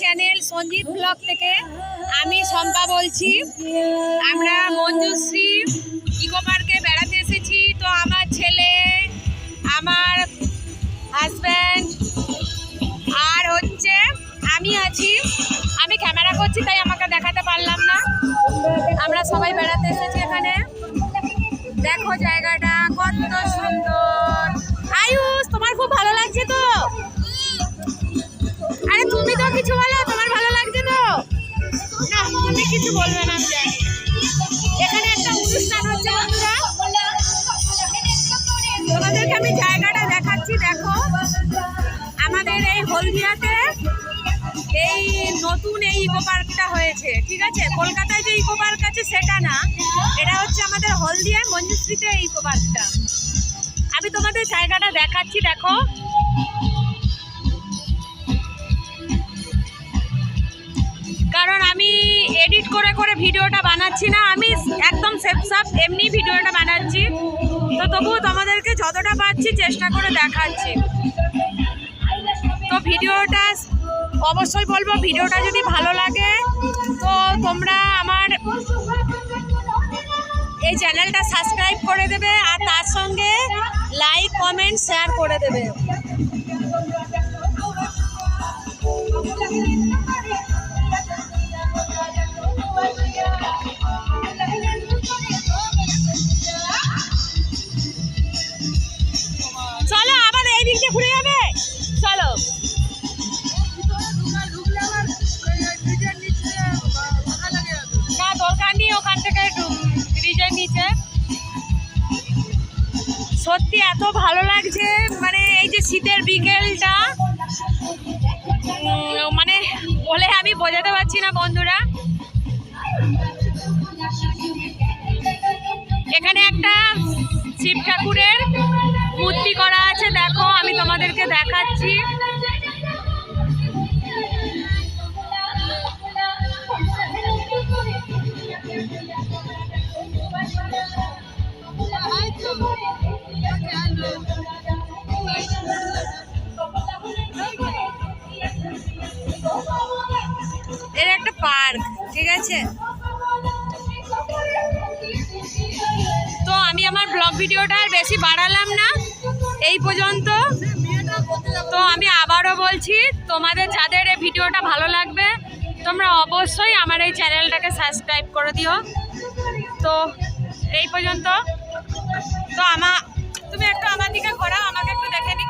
Channel Sanjit blog থেকে আমি শম্পা বলছি। আমরা মঞ্জুশ্রী ইকো পার্কে বেড়াতে এসেছি। তো আমার ছেলে, আমার হাজব্যান্ড আর হচ্ছে আমি আছি। আমি ক্যামেরা করছি তাই আমাকে দেখাতে পারলাম না। আমরা সবাই বেড়াতে এসেছি এখানে। দেখো জায়গাটা কত সুন্দর। আয়ুষ, তোমার খুব ভালো লাগছে তো? আরে তুমি তো কিছু বলো, তোমার ভালো লাগছে তো? না, তুমি কিছু বলবে না, আমি জানি। এখানে একটা অনুষ্ঠান হচ্ছে বন্ধুরা, তোমাদেরকে আমি জায়গাটা দেখাচ্ছি। দেখো আমাদের এই হলদিয়াতে এই নতুন এই ইকো পার্কটা হয়েছে, ঠিক আছে? কলকাতায় যে ইকো পার্ক আছে সেটা না, এটা হচ্ছে আমাদের হলদিয়ায় মঞ্জুশ্রীতে এই ইকো পার্কটা। আমি তোমাদের জায়গাটা দেখাচ্ছি। দেখো কারণ আমি এডিট করে করে ভিডিওটা বানাচ্ছি না, আমি একদম সেফ এমনি ভিডিওটা বানাচ্ছি। তো তবুও তোমাদেরকে যতটা পারছি চেষ্টা করে দেখাচ্ছি। তো ভিডিওটা অবশ্যই বলবো, ভিডিওটা যদি ভালো লাগে তো তোমরা আমার এই চ্যানেলটা সাবস্ক্রাইব করে দেবে আর তার সঙ্গে লাইক কমেন্ট শেয়ার করে দেবে। চলো আবার এই দিকটা ঘুরে যাবে, চলো। না দরকার নেই, ওখান থেকে ব্রিজের নিচে। সত্যি এত ভালো লাগছে, মানে এই যে শীতের বিকেলটা, মানে বলে আমি বোঝাতে পারছি না বন্ধুরা। এখানে একটা শিব ঠাকুরের মূর্তি করা আছে, দেখো আমি তোমাদেরকে দেখাচ্ছি। এর একটা পার্ক, ঠিক আছে? তো আমি আমার ব্লগ ভিডিওটা আর বেশি বাড়ালাম না, এই পর্যন্ত। তো আমি আবারও বলছি, তোমাদের যাদের এই ভিডিওটা ভালো লাগবে তোমরা অবশ্যই আমার এই চ্যানেলটাকে সাবস্ক্রাইব করে দিও। তো এই পর্যন্ত। তো তুমি একটু আমার দিকে ঘোরাও, আমাকে একটু দেখে নিই।